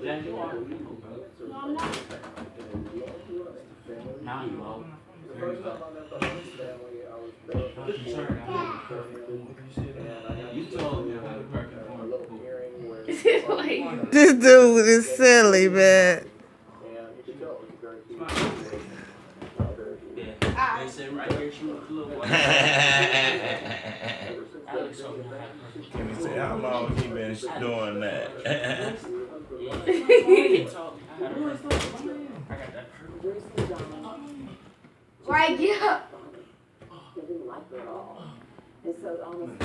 Yeah, you are. No, I'm not. Now you are. I'm concerned. I have a perfect form. You told me I had a perfect form. Like, This dude is silly, man. Yeah. ah. They said right here, she was a little white. Alex told me I had a perfect Can form. you say how long he been doing that? Yeah. He told me I had a perfect form. I got that perfect. Right, get up. They didn't like it at all. And so almost